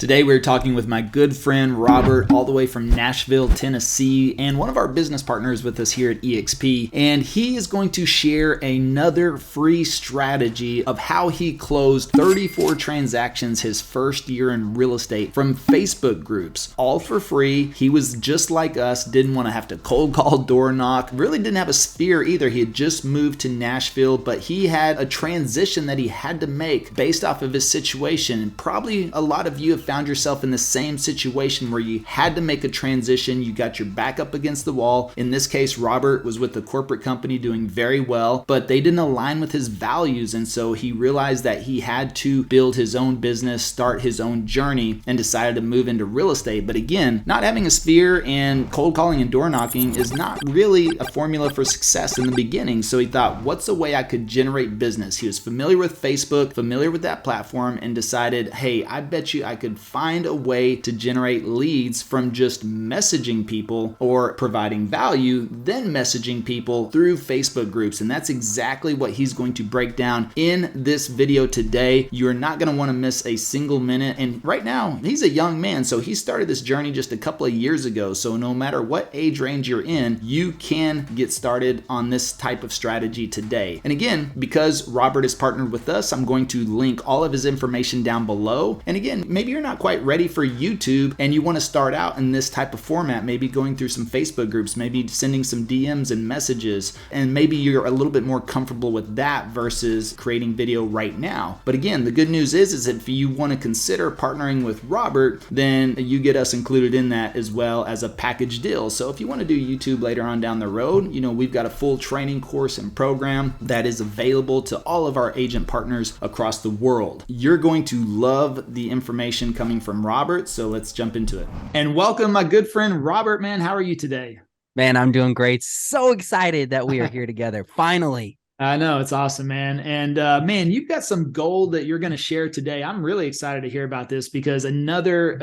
Today we're talking with my good friend Robert, all the way from Nashville, Tennessee, and one of our business partners with us here at EXP. And he is going to share another free strategy of how he closed 34 transactions his first year in real estate from Facebook groups, all for free. He was just like us, didn't want to have to cold call, door knock, really didn't have a sphere either. He had just moved to Nashville, but he had a transition that he had to make based off of his situation. And probably a lot of you have found yourself in the same situation where you had to make a transition. You got your back up against the wall. In this case, Robert was with a corporate company doing very well, but they didn't align with his values. And so he realized that he had to build his own business, start his own journey, and decided to move into real estate. But again, not having a sphere and cold calling and door knocking is not really a formula for success in the beginning. So he thought, what's a way I could generate business? He was familiar with Facebook, familiar with that platform, and decided, hey, I bet you I could find a way to generate leads from just messaging people or providing value, then messaging people through Facebook groups. And that's exactly what he's going to break down in this video today. You're not going to want to miss a single minute. And right now, he's a young man, so he started this journey just a couple of years ago. So no matter what age range you're in, you can get started on this type of strategy today. And again, because Robert is partnered with us, I'm going to link all of his information down below. And again, maybe you're not quite ready for YouTube and you want to start out in this type of format, maybe going through some Facebook groups, maybe sending some DMs and messages, and maybe you're a little bit more comfortable with that versus creating video right now. But again, the good news is that if you want to consider partnering with Robert, then you get us included in that as well as a package deal. So if you want to do YouTube later on down the road, we've got a full training course and program that is available to all of our agent partners across the world. You're going to love the information coming from Robert, so let's jump into it. And welcome my good friend Robert, man. How are you today? Man, I'm doing great. So excited that we are here together. Finally. I know, it's awesome, man. And man, you've got some gold that you're going to share today. I'm really excited to hear about this because another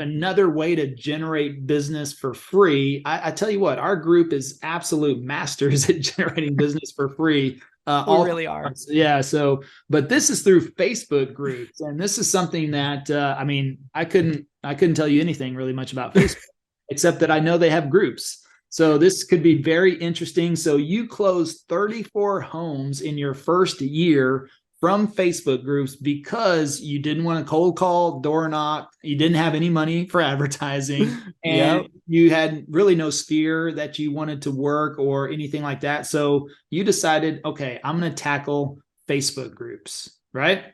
way to generate business for free. I tell you what, our group is absolute masters at generating business for free. We really are. Yeah. So, but this is through Facebook groups, and this is something that I couldn't tell you anything really much about Facebook, except that I know they have groups. So this could be very interesting. So you closed 34 homes in your first year from Facebook groups because you didn't want to cold call, door knock. You didn't have any money for advertising, and you had really no sphere that you wanted to work or anything like that. So you decided, okay, I'm going to tackle Facebook groups, right?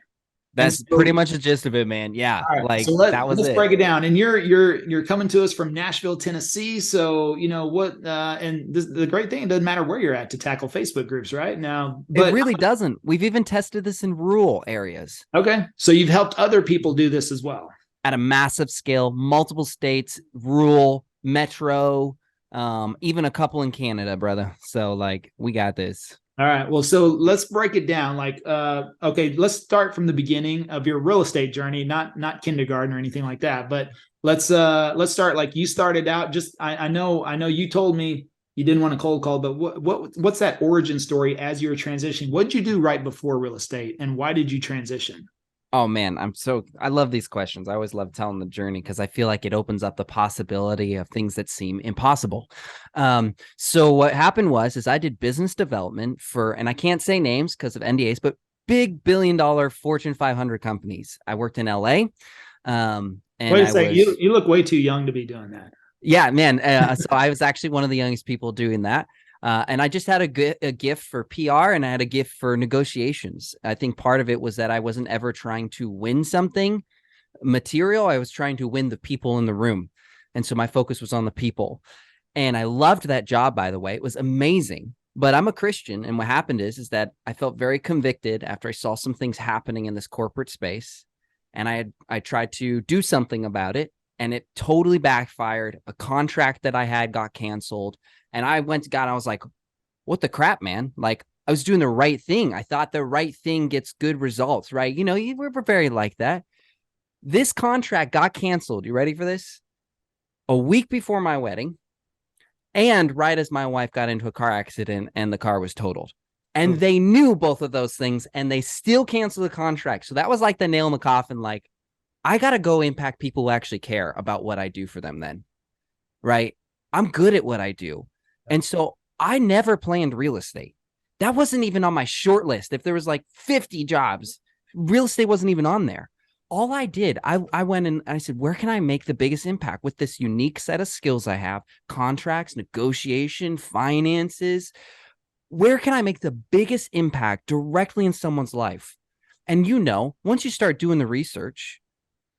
That's pretty much the gist of it, man. Yeah. Right, so let's break it down. And you're coming to us from Nashville, Tennessee. So, and the great thing, it doesn't matter where you're at to tackle Facebook groups right now. But it really doesn't. We've even tested this in rural areas. Okay. So you've helped other people do this as well. At a massive scale, multiple states, rural, metro, even a couple in Canada, brother. So we got this. All right. Well, so let's break it down. Okay, let's start from the beginning of your real estate journey, not kindergarten or anything like that. But let's start you started out. Just I know you told me you didn't want to cold call, but what's that origin story as you were transitioning? What did you do right before real estate, and why did you transition? Oh man, I love these questions. I always love telling the journey because I feel like it opens up the possibility of things that seem impossible. So what happened was I did business development and I can't say names because of NDAs, but big $1 billion Fortune 500 companies. I worked in LA. And wait a second, you look way too young to be doing that. Yeah, man. So I was actually one of the youngest people doing that. And I just had a gift for PR and I had a gift for negotiations. I think part of it was that I wasn't ever trying to win something material. I was trying to win the people in the room. And so my focus was on the people. And I loved that job, by the way. It was amazing. But I'm a Christian. And what happened is that I felt very convicted after I saw some things happening in this corporate space. And I tried to do something about it. And it totally backfired. A contract that I had got canceled. And I went to God and I was like, what the crap, man? I was doing the right thing. I thought the right thing gets good results, right? We're very like that. This contract got canceled. You ready for this? A week before my wedding. And right as my wife got into a car accident and the car was totaled. And they knew both of those things and they still canceled the contract. So that was like the nail in the coffin. I got to go impact people who actually care about what I do for them then, right? I'm good at what I do. And so I never planned real estate. That wasn't even on my short list. If there was like 50 jobs, real estate wasn't even on there. All I did, I went and I said, where can I make the biggest impact with this unique set of skills I have? Contracts, negotiation, finances. Where can I make the biggest impact directly in someone's life? And once you start doing the research,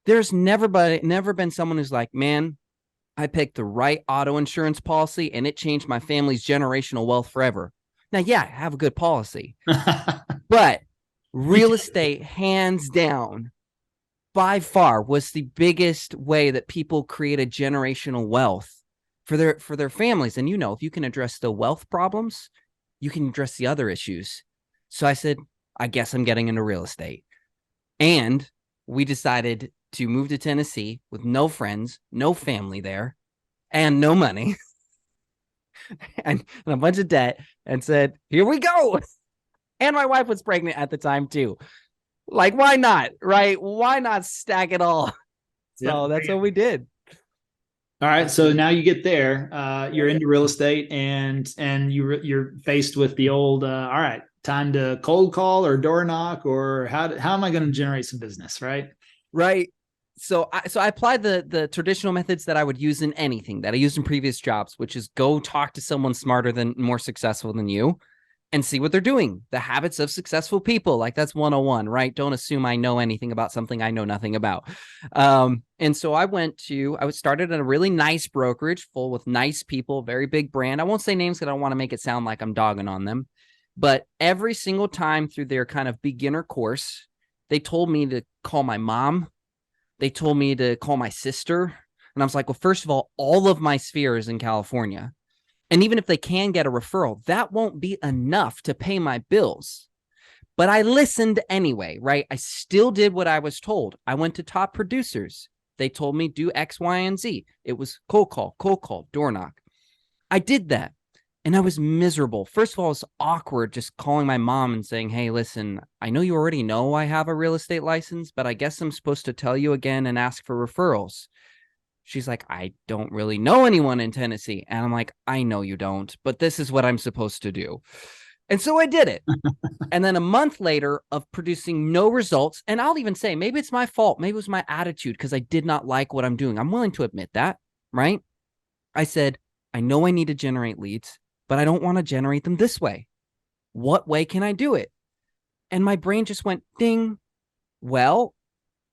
there's never been someone who's like, man, I picked the right auto insurance policy and it changed my family's generational wealth forever. Now, yeah, I have a good policy, but real estate, hands down, by far was the biggest way that people created generational wealth for their families. And if you can address the wealth problems, you can address the other issues. So I said, I guess I'm getting into real estate. And we decided to move to Tennessee with no friends, no family there, and no money, and a bunch of debt, and said, here we go. And my wife was pregnant at the time too. Like, why not? Right? Why not stack it all? So that's what we did. All right. So now you get there, you're into real estate and you're faced with the old, all right, time to cold call or door knock, or how am I going to generate some business? Right. Right. So I applied the traditional methods that I would use in anything that I used in previous jobs, which is go talk to someone smarter than, more successful than you, and see what they're doing. The habits of successful people. Like, that's 101, right? Don't assume I know anything about something I know nothing about. And so I started at a really nice brokerage full with nice people, very big brand. I won't say names because I don't want to make it sound like I'm dogging on them. But every single time through their kind of beginner course, they told me to call my mom. They told me to call my sister. And I was like, well, first of all of my sphere is in California. And even if they can get a referral, that won't be enough to pay my bills. But I listened anyway, right? I still did what I was told. I went to top producers. They told me do X, Y, and Z. It was cold call, door knock. I did that. And I was miserable. First of all, it was awkward just calling my mom and saying, hey, listen, I know you already know I have a real estate license, but I guess I'm supposed to tell you again and ask for referrals. She's like, I don't really know anyone in Tennessee. And I'm like, I know you don't, but this is what I'm supposed to do. And so I did it. And then a month later of producing no results, and I'll even say, maybe it's my fault. Maybe it was my attitude because I did not like what I'm doing. I'm willing to admit that, right? I said, I know I need to generate leads, but I don't want to generate them this way. What way can I do it? And my brain just went, ding. Well,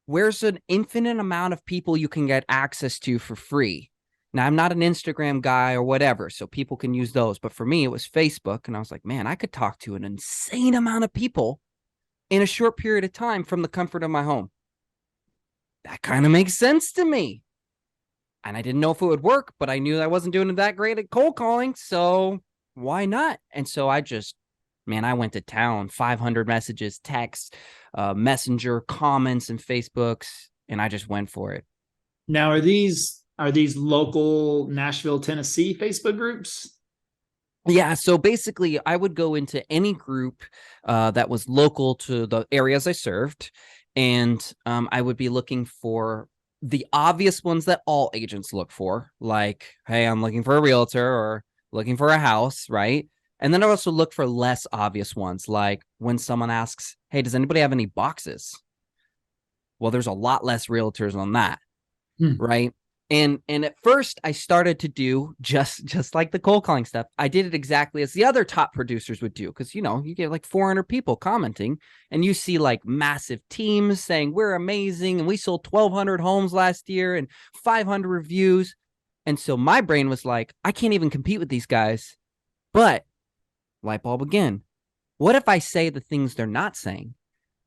where's an infinite amount of people you can get access to for free? Now, I'm not an Instagram guy or whatever, so people can use those. But for me, it was Facebook. And I was like, man, I could talk to an insane amount of people in a short period of time from the comfort of my home. That kind of makes sense to me. And I didn't know if it would work, but I knew I wasn't doing that great at cold calling. So why not? And so I went to town, 500 messages, texts, messenger, comments, and Facebooks, and I just went for it. Now, are these local Nashville, Tennessee Facebook groups? Yeah, so basically I would go into any group that was local to the areas I served, and I would be looking for the obvious ones that all agents look for, like, hey, I'm looking for a realtor or looking for a house, right? And then I also look for less obvious ones, like when someone asks, hey, does anybody have any boxes? Well, there's a lot less realtors on that, right? And at first I started to do just like the cold calling stuff. I did it exactly as the other top producers would do. Cause you get like 400 people commenting and you see like massive teams saying we're amazing. And we sold 1,200 homes last year and 500 reviews. And so my brain was like, I can't even compete with these guys. But light bulb again. What if I say the things they're not saying?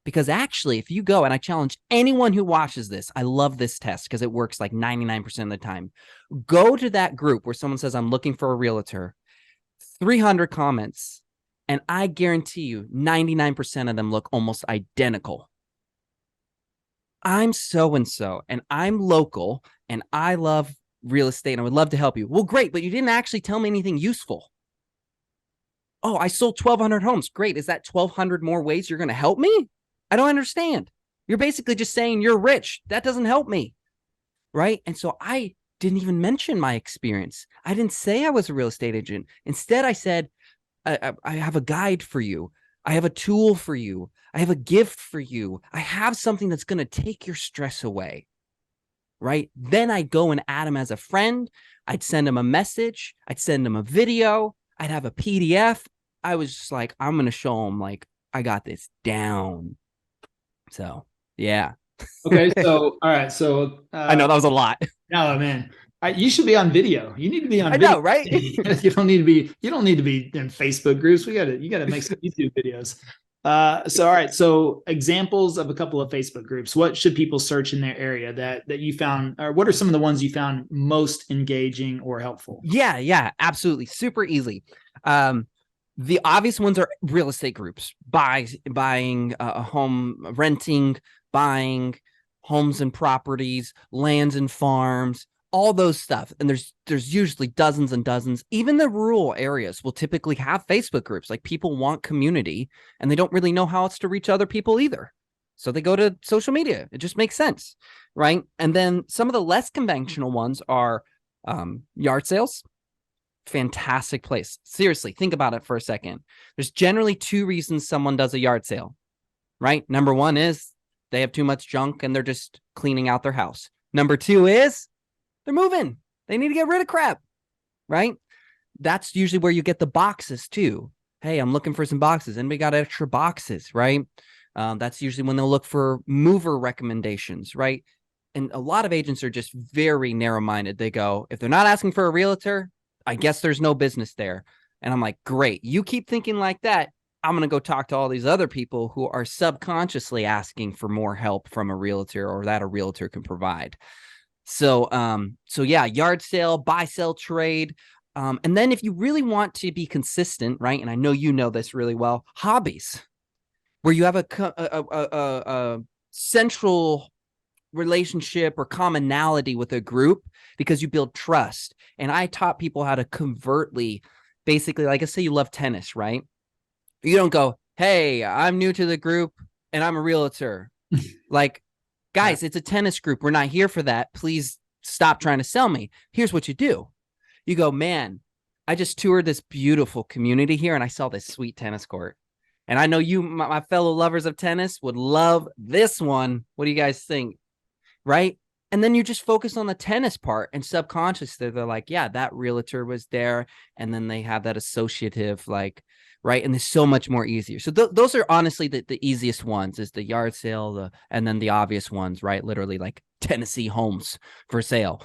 Because actually, if you go, and I challenge anyone who watches this, I love this test because it works like 99% of the time. Go to that group where someone says, I'm looking for a realtor, 300 comments, and I guarantee you 99% of them look almost identical. I'm so-and-so, and I'm local, and I love real estate, and I would love to help you. Well, great, but you didn't actually tell me anything useful. Oh, I sold 1,200 homes. Great. Is that 1,200 more ways you're going to help me? I don't understand. You're basically just saying you're rich. That doesn't help me. Right. And so I didn't even mention my experience. I didn't say I was a real estate agent. Instead, I said, I have a guide for you. I have a tool for you. I have a gift for you. I have something that's going to take your stress away. Right. Then I'd go and add him as a friend. I'd send him a message. I'd send him a video. I'd have a PDF. I was just like, I'm going to show him like, I got this down. So, yeah. Okay. So, all right. So, I know that was a lot. no, man, you should be on video. You need to be on video. I know, right? You don't need to be in Facebook groups. You got to make some YouTube videos. So, all right. So examples of a couple of Facebook groups. What should people search in their area that you found, or what are some of the ones you found most engaging or helpful? Yeah, absolutely. Super easy. The obvious ones are real estate groups, buying a home, renting, buying homes and properties, lands and farms, all those stuff. And there's usually dozens and dozens. Even the rural areas will typically have Facebook groups. Like, people want community and they don't really know how else to reach other people either. So they go to social media. It just makes sense, right? And then some of the less conventional ones are yard sales. Fantastic place. Seriously, think about it for a second. There's generally two reasons someone does a yard sale, right? Number one is they have too much junk and they're just cleaning out their house. Number two is they're moving. They need to get rid of crap, right? That's usually where you get the boxes too. Hey, I'm looking for some boxes. Anybody got extra boxes, right? That's usually when they'll look for mover recommendations, right? And a lot of agents are just very narrow-minded. They go, if they're not asking for a realtor, I guess there's no business there. And I'm like, great. You keep thinking like that. I'm going to go talk to all these other people who are subconsciously asking for more help from a realtor or that a realtor can provide. So yeah, yard sale, buy, sell, trade. And then if you really want to be consistent, right? And I know you know this really well, hobbies, where you have a central relationship or commonality with a group because you build trust. And I taught people how to covertly, basically, like, I say you love tennis, right? You don't go, hey, I'm new to the group and I'm a realtor. Like, guys, it's a tennis group. We're not here for that. Please stop trying to sell me. Here's what you do. You go, man, I just toured this beautiful community here and I saw this sweet tennis court. And I know you, my fellow lovers of tennis, would love this one. What do you guys think? Right? And then you just focus on the tennis part, and subconsciously they're like, yeah, that realtor was there. And then they have that associative, like, right. And it's so much more easier. So those are honestly the easiest ones, is the yard sale, and then the obvious ones, right? Literally like Tennessee homes for sale.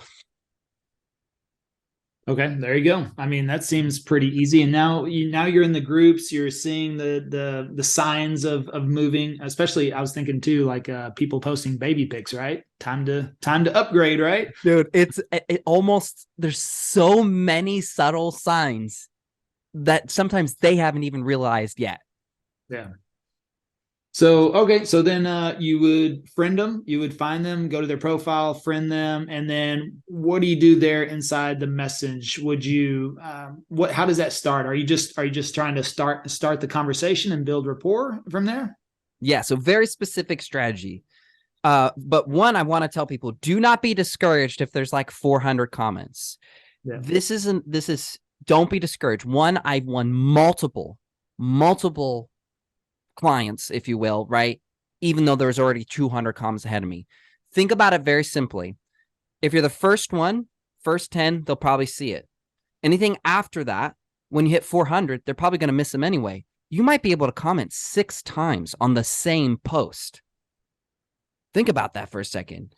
Okay, there you go. I mean, that seems pretty easy. And now you're in the groups. You're seeing the signs of moving. Especially, I was thinking too, like people posting baby pics. Right, time to upgrade. Right, dude. It almost, there's so many subtle signs that sometimes they haven't even realized yet. Yeah. So, okay. So then you would friend them, you would find them, go to their profile, friend them. And then what do you do there inside the message? Would you, how does that start? Are you just trying to start the conversation and build rapport from there? Yeah. So very specific strategy. But one, I want to tell people, do not be discouraged if there's like 400 comments. Yeah. Don't be discouraged. One, I've won multiple clients, if you will, right? Even though there's already 200 comments ahead of me. Think about it very simply. If you're the first 10, they'll probably see it. Anything after that, when you hit 400, they're probably going to miss them anyway. You might be able to comment 6 times on the same post. Think about that for a second.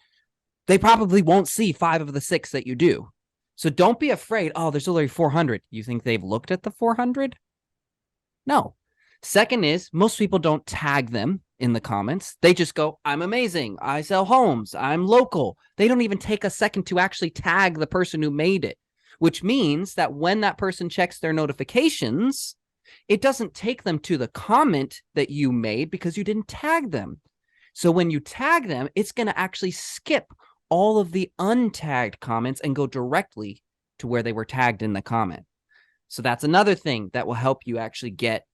They probably won't see 5 of the 6 that you do. So don't be afraid. Oh, there's only 400. You think they've looked at the 400? No. Second is, most people don't tag them in the comments. They just go, I'm amazing. I sell homes. I'm local. They don't even take a second to actually tag the person who made it, which means that when that person checks their notifications, it doesn't take them to the comment that you made because you didn't tag them. So when you tag them, it's going to actually skip all of the untagged comments and go directly to where they were tagged in the comment. So that's another thing that will help you actually get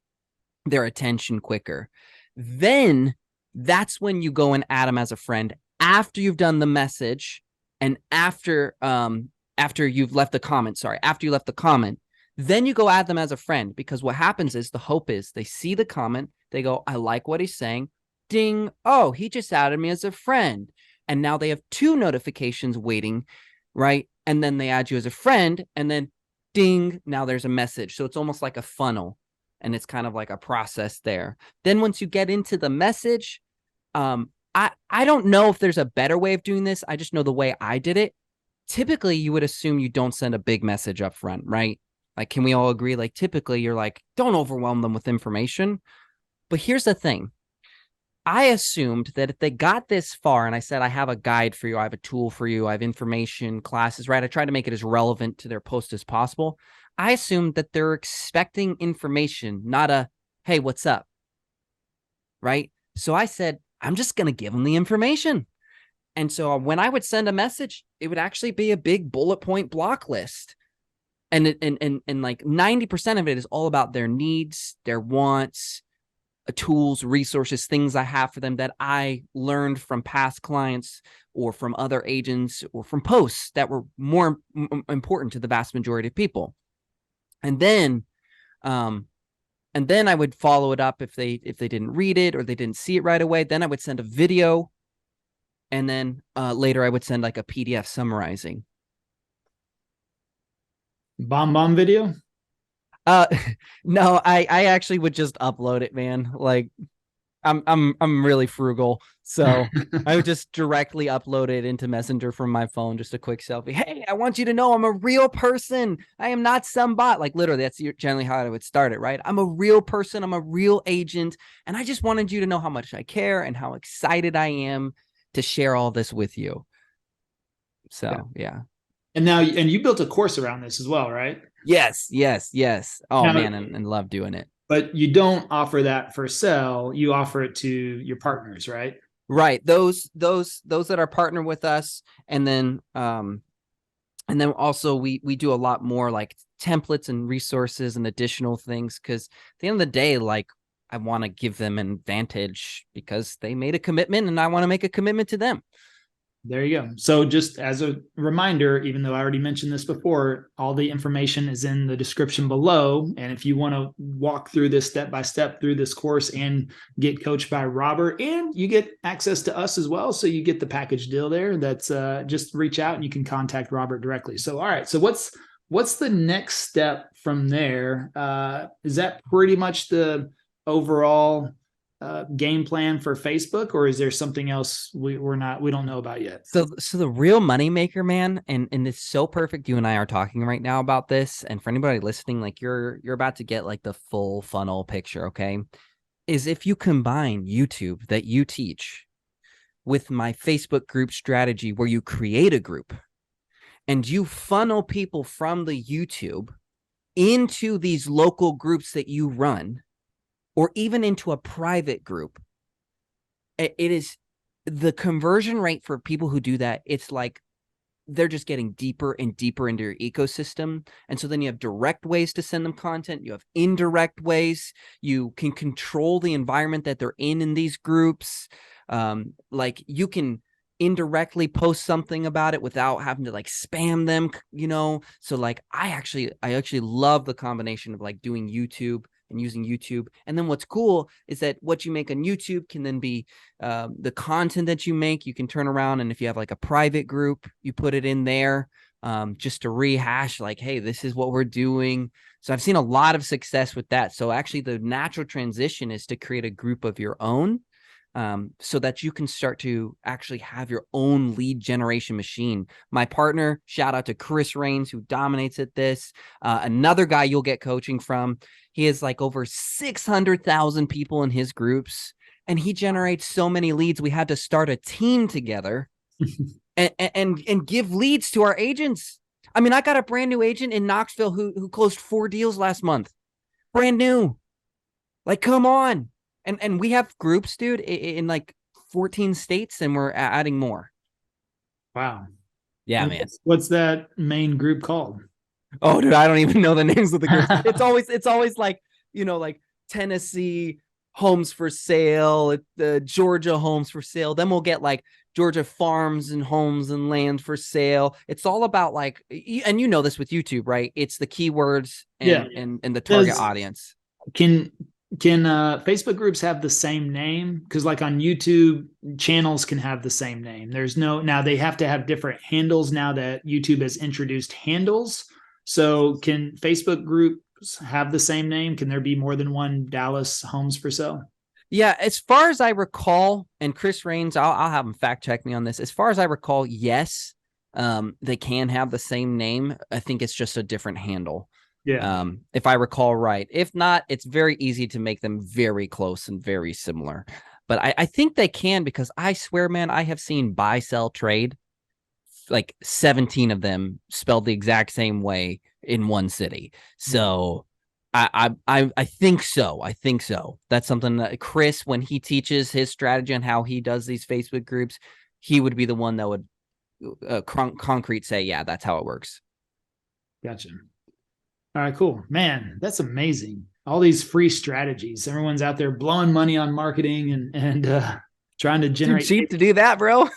their attention quicker. Then That's when you go and add them as a friend after you've done the message and after you've left the comment. Sorry, after you left the comment, then you go add them as a friend, because what happens is the hope is they see the comment, they go, I like what he's saying. Ding. Oh, he just added me as a friend. And now they have 2 notifications waiting, right? And then they add you as a friend, and then ding, now there's a message. So it's almost like a funnel, and it's kind of like a process there. Then once you get into the message, I don't know if there's a better way of doing this. I just know the way I did it. Typically, you would assume you don't send a big message up front, right? Like, can we all agree? Like, typically you're like, don't overwhelm them with information. But here's the thing. I assumed that if they got this far and I said, I have a guide for you, I have a tool for you, I have information, classes, right? I tried to make it as relevant to their post as possible. I assumed that they're expecting information, not a, hey, what's up? Right? So I said, I'm just going to give them the information. And so when I would send a message, it would actually be a big bullet point block list. And like 90% of it is all about their needs, their wants, tools, resources, things I have for them that I learned from past clients or from other agents or from posts that were more important to the vast majority of people. And then I would follow it up if they didn't read it or they didn't see it right away. Then I would send a video, and then later I would send like a PDF summarizing. Bomb video? No, I actually would just upload it, man. Like I'm really frugal. So I would just directly upload it into Messenger from my phone, just a quick selfie. Hey, I want you to know I'm a real person. I am not some bot. Like literally, that's generally how I would start it, right? I'm a real person. I'm a real agent. And I just wanted you to know how much I care and how excited I am to share all this with you. So, yeah. And now, and you built a course around this as well, right? Yes. Oh, now, man, and love doing it. But you don't offer that for sale. You offer it to your partners, right? Right. Those that are partnered with us. And then also we do a lot more like templates and resources and additional things. Cause at the end of the day, like I want to give them an advantage because they made a commitment and I want to make a commitment to them. There you go. So just as a reminder, even though I already mentioned this before, all the information is in the description below. And if you want to walk through this step-by-step through this course and get coached by Robert, and you get access to us as well. So you get the package deal there. That's just reach out and you can contact Robert directly. So, all right. So what's the next step from there? Is that pretty much the overall game plan for Facebook, or is there something else we don't know about yet? So the real money maker, man, and it's so perfect. You and I are talking right now about this, and for anybody listening, like you're about to get like the full funnel picture. Okay, is if you combine YouTube that you teach with my Facebook group strategy, where you create a group and you funnel people from the YouTube into these local groups that you run, or even into a private group. It is the conversion rate for people who do that. It's like they're just getting deeper and deeper into your ecosystem. And so then you have direct ways to send them content. You have indirect ways. You can control the environment that they're in these groups. Like you can indirectly post something about it without having to like spam them, you know? So like, I actually love the combination of like doing YouTube and using YouTube. And then what's cool is that what you make on YouTube can then be the content that you make. You can turn around, and if you have like a private group, you put it in there just to rehash like, hey, this is what we're doing. So I've seen a lot of success with that. So actually the natural transition is to create a group of your own, so that you can start to actually have your own lead generation machine. My partner, shout out to Chris Rains, who dominates at this. Another guy you'll get coaching from. He has like over 600,000 people in his groups, and he generates so many leads. We had to start a team together and give leads to our agents. I mean, I got a brand new agent in Knoxville who closed 4 deals last month. Brand new. Like, come on. And we have groups, dude, in like 14 states, and we're adding more. Wow. Yeah, man. What's that main group called? Oh, dude, I don't even know the names of the groups. It's always like, you know, like Tennessee, homes for sale, the Georgia homes for sale. Then we'll get like Georgia farms and homes and land for sale. It's all about like, and you know this with YouTube, right? It's the keywords Yeah. and the target Does audience. can Facebook groups have the same name? Because like on YouTube, channels can have the same name. There's no now they have to have different handles now that YouTube has introduced handles. So can Facebook groups have the same name? Can there be more than one Dallas homes for sale? Yeah, as far as I recall, and Chris Rains, I'll have him fact check me on this. As far as I recall, yes, they can have the same name. I think it's just a different handle. Yeah. If I recall right. If not, it's very easy to make them very close and very similar. But I think they can, because I swear, man, I have seen buy, sell, trade, like 17 of them spelled the exact same way in one city. So I think so. I think so. That's something that Chris, when he teaches his strategy on how he does these Facebook groups, he would be the one that would concrete say, yeah, that's how it works. Gotcha. All right, cool. Man, that's amazing. All these free strategies. Everyone's out there blowing money on marketing and trying to generate. Too cheap to do that, bro.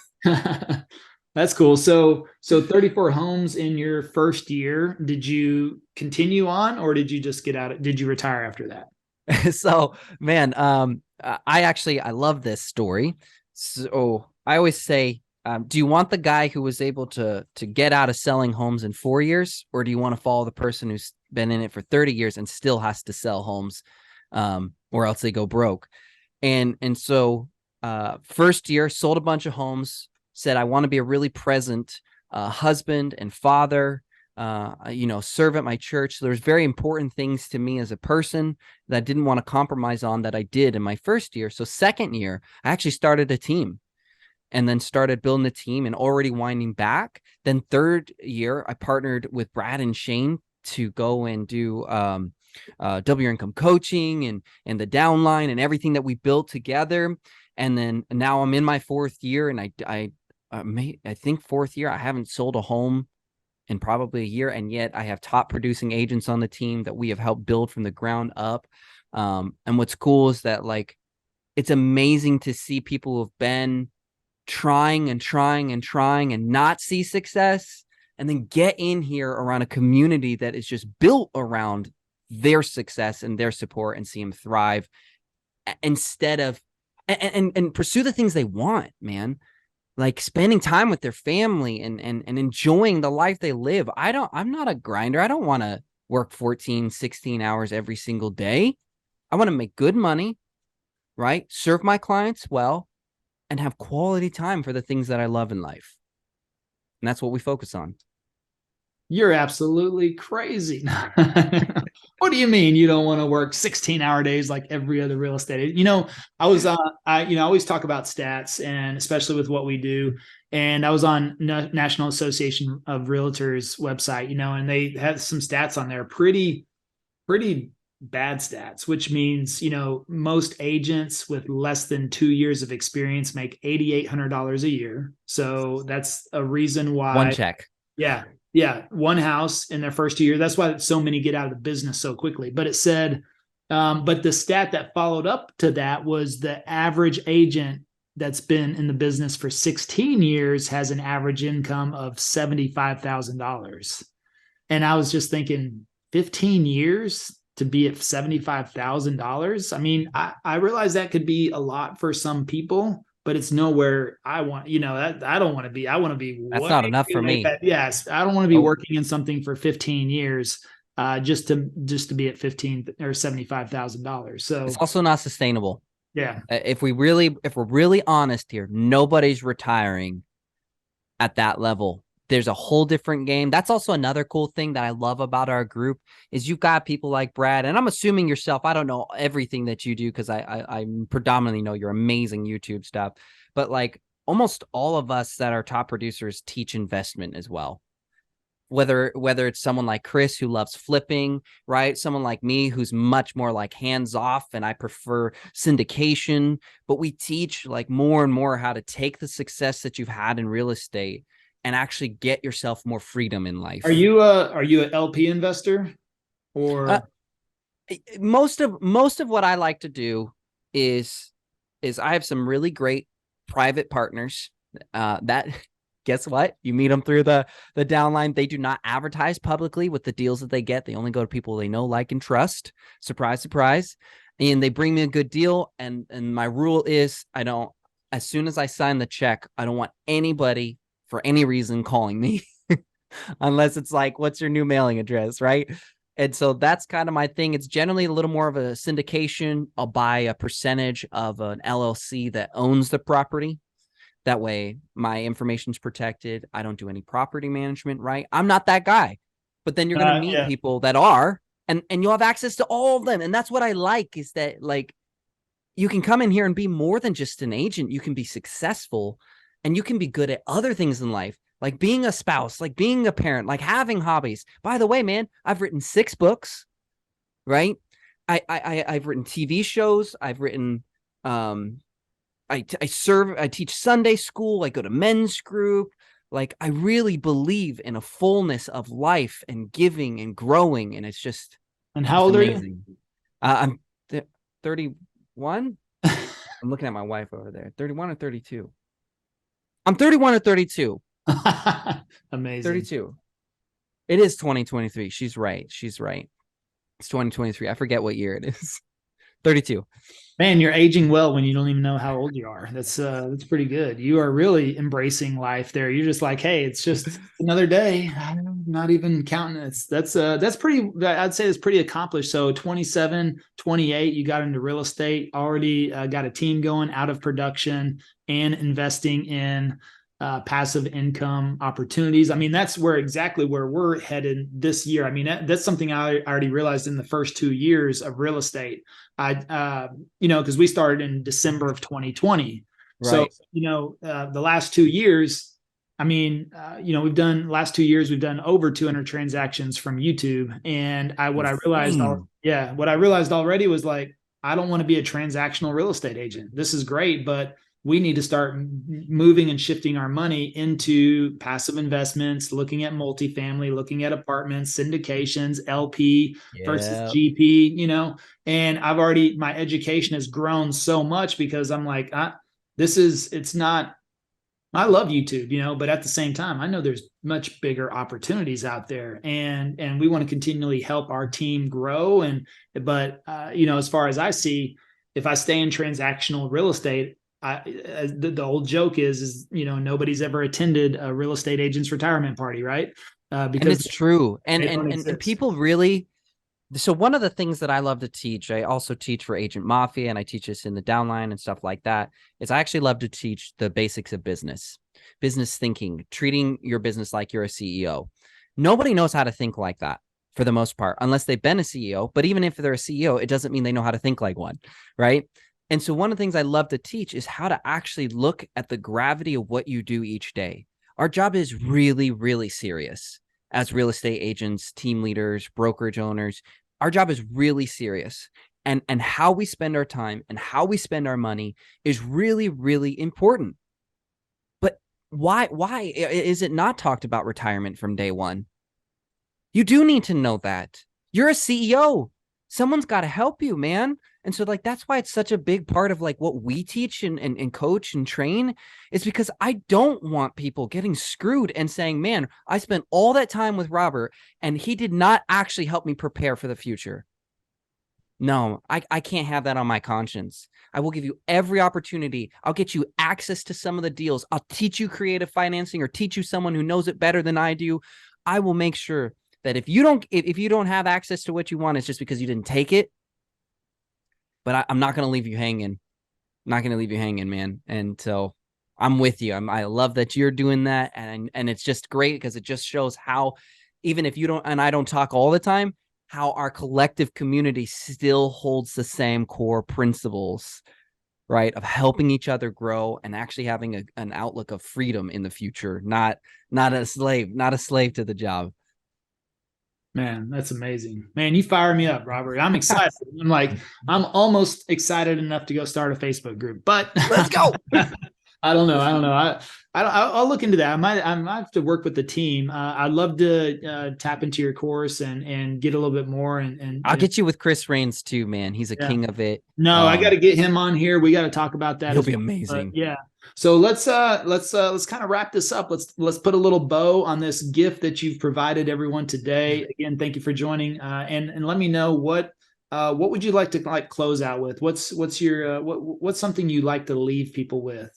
That's cool. So 34 homes in your first year. Did you continue on, or did you just get out? Did you retire after that? So, man, I love this story. So I always say, do you want the guy who was able to get out of selling homes in 4 years, or do you want to follow the person who's been in it for 30 years and still has to sell homes, or else they go broke? And so first year, sold a bunch of homes, said, I want to be a really present husband and father, serve at my church. So there's very important things to me as a person that I didn't want to compromise on, that I did in my first year. So second year, I actually started a team, and then started building the team and already winding back. Then third year, I partnered with Brad and Shane to go and do double your income coaching and the downline and everything that we built together. And then now I'm in my fourth year, and I think fourth year, I haven't sold a home in probably a year. And yet I have top producing agents on the team that we have helped build from the ground up. And what's cool is that, like, it's amazing to see people who have been trying and not see success, and then get in here around a community that is just built around their success and their support, and see them thrive instead of and pursue the things they want, man. Like spending time with their family and enjoying the life they live. I'm not a grinder. I don't want to work 14, 16 hours every single day. I want to make good money, right? Serve my clients well, and have quality time for the things that I love in life. And that's what we focus on. You're absolutely crazy. What do you mean you don't want to work 16-hour days like every other real estate? I always talk about stats, and especially with what we do. And I was on National Association of Realtors website, and they had some stats on there, pretty bad stats, which means, most agents with less than 2 years of experience make $8,800 a year. So that's a reason why. One check. Yeah. Yeah. One house in their first year. That's why so many get out of the business so quickly. But it said, but the stat that followed up to that was the average agent that's been in the business for 16 years has an average income of $75,000. And I was just thinking, 15 years to be at $75,000. I mean, I realize that could be a lot for some people, but it's nowhere I want, I don't want to be. I want to be. That's not enough for me. Yes. I don't want to be working in something for 15 years just to be at $15,000 or $75,000. So it's also not sustainable. Yeah. If we're really honest here, nobody's retiring at that level. There's a whole different game. That's also another cool thing that I love about our group is you've got people like Brad, and I'm assuming yourself. I don't know everything that you do, because I predominantly know your amazing YouTube stuff, but like almost all of us that are top producers teach investment as well. Whether it's someone like Chris who loves flipping, right? Someone like me who's much more like hands off, and I prefer syndication, but we teach like more and more how to take the success that you've had in real estate and actually get yourself more freedom in life. Are you an LP investor, or most of what I like to do is I have some really great private partners that guess what? You meet them through the downline. They do not advertise publicly with the deals that they get. They only go to people they know, like, and trust. Surprise, surprise. And they bring me a good deal. And my rule is as soon as I sign the check, I don't want anybody for any reason calling me unless it's like, what's your new mailing address, right? And so that's kind of my thing. It's generally a little more of a syndication. I'll buy a percentage of an LLC that owns the property. That way my information's protected. I don't do any property management, right? I'm not that guy. But then you're going to meet people that are, and you'll have access to all of them. And that's what I like, is that, like, you can come in here and be more than just an agent. You can be successful, and you can be good at other things in life, like being a spouse, like being a parent, like having hobbies. By the way, man, I've written 6 books, right? I've written TV shows. I've written, I teach Sunday school. I go to men's group. Like, I really believe in a fullness of life and giving and growing. And it's just, and how old amazing. Are you? I'm 31. I'm looking at my wife over there. 31 or 32? I'm 31 or 32. Amazing. 32. It is 2023. She's right. It's 2023. I forget what year it is. 32. Man, you're aging well when you don't even know how old you are. That's pretty good. You are really embracing life there. You're just like, hey, it's just another day. I'm not even counting it. That's pretty, I'd say it's pretty accomplished. So 27, 28, you got into real estate, already got a team going, out of production, and investing in passive income opportunities. I mean, that's exactly where we're headed this year. I mean, that's something I already realized in the first 2 years of real estate. Because we started in December of 2020. Right. So, the last 2 years, I mean, we've done over 200 transactions from YouTube. And what I realized already was, like, I don't want to be a transactional real estate agent. This is great, but we need to start moving and shifting our money into passive investments, looking at multifamily, looking at apartments, syndications, LP versus GP, and my education has grown so much because I'm like, I love YouTube, but at the same time, I know there's much bigger opportunities out there, and we want to continually help our team grow. But as far as I see, if I stay in transactional real estate, the old joke is nobody's ever attended a real estate agent's retirement party, right? Because it's true. And people really, so one of the things that I love to teach, I also teach for Agent Mafia, and I teach this in the downline and stuff like that, is I actually love to teach the basics of business thinking, treating your business like you're a CEO. Nobody knows how to think like that for the most part, unless they've been a CEO. But even if they're a CEO, it doesn't mean they know how to think like one, right? And so one of the things I love to teach is how to actually look at the gravity of what you do each day. Our job is really, really serious as real estate agents, team leaders, brokerage owners. Our job is really serious. And how we spend our time and how we spend our money is really, really important. But why is it not talked about retirement from day one? You do need to know that. You're a CEO. Someone's got to help you, man. And so, like, that's why it's such a big part of, like, what we teach and coach and train, is because I don't want people getting screwed and saying, man, I spent all that time with Robert and he did not actually help me prepare for the future. No, I can't have that on my conscience. I will give you every opportunity. I'll get you access to some of the deals. I'll teach you creative financing or teach you someone who knows it better than I do. I will make sure that if you don't have access to what you want, it's just because you didn't take it. But I'm not going to leave you hanging. I'm not going to leave you hanging, man. And so I'm with you. I love that you're doing that. And it's just great because it just shows how, even if you don't, and I don't talk all the time, how our collective community still holds the same core principles, right? Of helping each other grow and actually having an outlook of freedom in the future, not a slave to the job. Man, that's amazing. Man, you fire me up, Robert. I'm excited. I'm almost excited enough to go start a Facebook group, but let's go. I don't know. I don't know. I'll look into that. I might have to work with the team. I'd love to tap into your course and get a little bit more. I'll get you with Chris Rains too, man. He's a yeah. king of it. No, I got to get him on here. We got to talk about that He'll as be well. amazing. Yeah. So let's kind of wrap this up. Let's put a little bow on this gift that you've provided everyone today. Again, thank you for joining. And let me know what would you like to like close out with? What's your what's something you like to leave people with?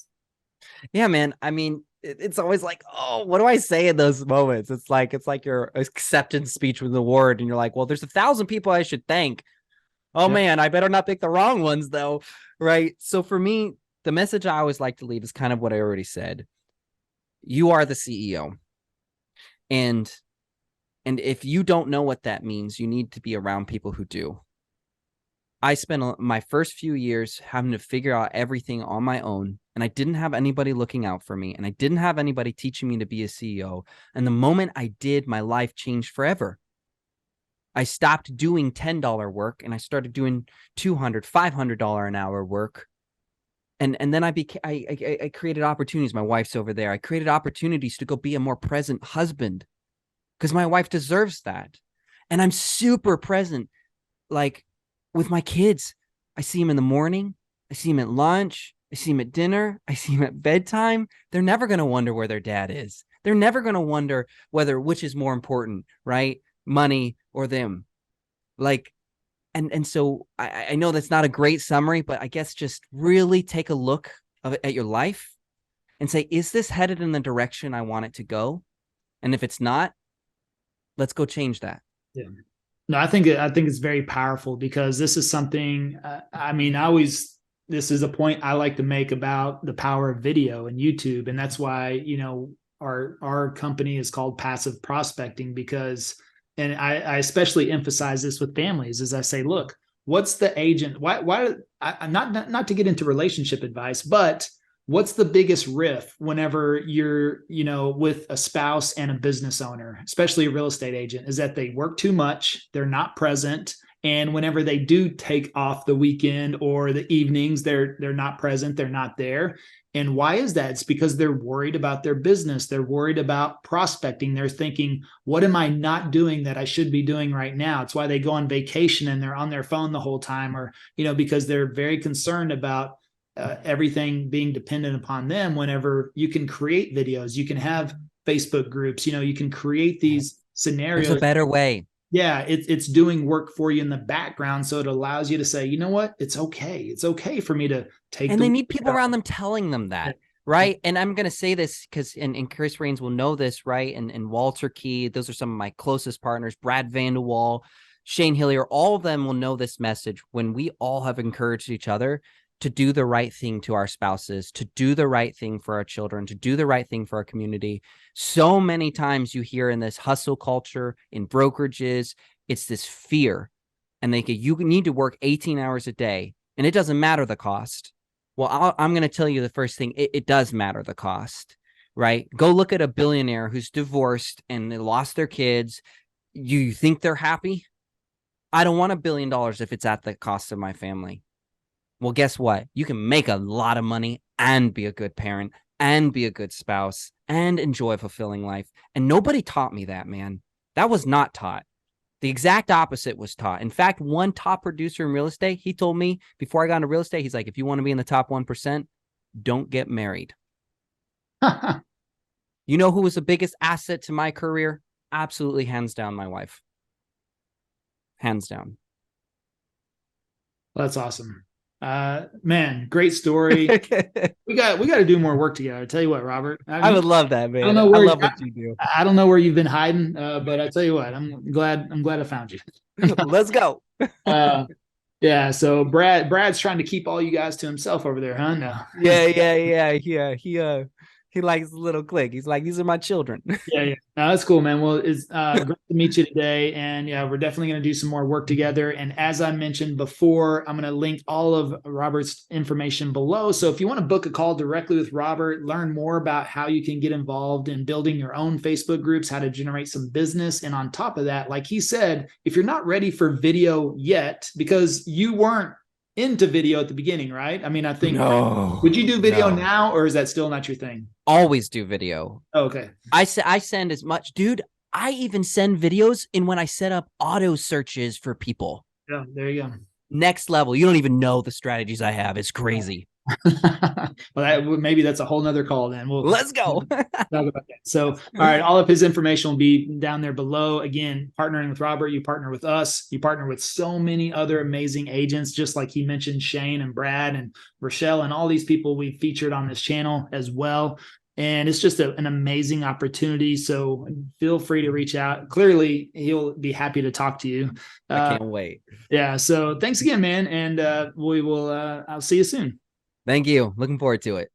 Yeah, man. I mean, it's always like, oh, what do I say in those moments? It's like your acceptance speech with the award, and you're like, well, there's 1,000 people I should thank. Oh man, I better not pick the wrong ones though, right? So for me, the message I always like to leave is kind of what I already said. You are the CEO, and if you don't know what that means, you need to be around people who do. I spent my first few years having to figure out everything on my own, and I didn't have anybody looking out for me, and I didn't have anybody teaching me to be a CEO. And the moment I did, my life changed forever. I stopped doing $10 work and I started doing $200, $500 an hour work. And then I created opportunities. My wife's over there. I created opportunities to go be a more present husband because my wife deserves that. And I'm super present, like with my kids. I see them in the morning. I see them at lunch. I see them at dinner. I see them at bedtime. They're never going to wonder where their dad is. They're never going to wonder which is more important, right? Money or them. Like, and so I know that's not a great summary, but I guess just really take a look at your life and say, is this headed in the direction I want it to go? And if it's not, let's go change that. Yeah. No, I think it's very powerful because this is something, this is a point I like to make about the power of video and YouTube. And that's why, our company is called Passive Prospecting because, and I especially emphasize this with families as I say, look, what's the agent? Why I'm not to get into relationship advice, but what's the biggest riff whenever you're, with a spouse and a business owner, especially a real estate agent, is that they work too much, they're not present. And whenever they do take off the weekend or the evenings, they're not present, they're not there. And why is that? It's because they're worried about their business. They're worried about prospecting. They're thinking, what am I not doing that I should be doing right now? It's why they go on vacation and they're on their phone the whole time, or, because they're very concerned about everything being dependent upon them. Whenever you can create videos, you can have Facebook groups, you can create these scenarios. There's a better way. Yeah, it's doing work for you in the background. So it allows you to say, you know what? It's okay. It's okay for me to take. And they need people around them telling them that, right? And I'm going to say this because, and Chris Rains will know this, right? And Walter Key, those are some of my closest partners, Brad Vanderwall, Shane Hillier, all of them will know this message when we all have encouraged each other to do the right thing to our spouses, to do the right thing for our children, to do the right thing for our community. So many times you hear in this hustle culture, in brokerages, it's this fear. And you need to work 18 hours a day and it doesn't matter the cost. Well, I'm going to tell you the first thing. It does matter the cost, right? Go look at a billionaire who's divorced and they lost their kids. You think they're happy? I don't want $1 billion if it's at the cost of my family. Well, guess what? You can make a lot of money and be a good parent and be a good spouse and enjoy a fulfilling life. And nobody taught me that, man. That was not taught. The exact opposite was taught. In fact, one top producer in real estate, he told me before I got into real estate, he's like, if you want to be in the top 1%, don't get married. You know who was the biggest asset to my career? Absolutely, hands down, my wife. Hands down. Well, that's awesome. Man, great story. we got to do more work together. I tell you what, Robert, I would love that, man. I love what you do. I don't know where you've been hiding, but I tell you what, I'm glad I found you. Let's go. Yeah. So Brad's trying to keep all you guys to himself over there, huh? No. Yeah. He likes the little clique. He's like, these are my children. Yeah. No, that's cool, man. Well, it's great to meet you today. And yeah, we're definitely going to do some more work together. And as I mentioned before, I'm going to link all of Robert's information below. So if you want to book a call directly with Robert, learn more about how you can get involved in building your own Facebook groups, how to generate some business. And on top of that, like he said, if you're not ready for video yet, because you weren't into video at the beginning, right? I mean, I think, would you do video No. now, or is that still not your thing? Always do video. Oh, okay. I send as much, dude. I even send videos in when I set up auto searches for people. Yeah, there you go. Next level. You don't even know the strategies I have. It's crazy. Well, maybe that's a whole nother call then. Let's go. Talk about that. So, all right, all of his information will be down there below. Again, partnering with Robert, you partner with us. You partner with so many other amazing agents, just like he mentioned, Shane and Brad and Rochelle and all these people we've featured on this channel as well. And it's just an amazing opportunity. So feel free to reach out. Clearly, he'll be happy to talk to you. I can't wait. Yeah. So thanks again, man. And I'll see you soon. Thank you. Looking forward to it.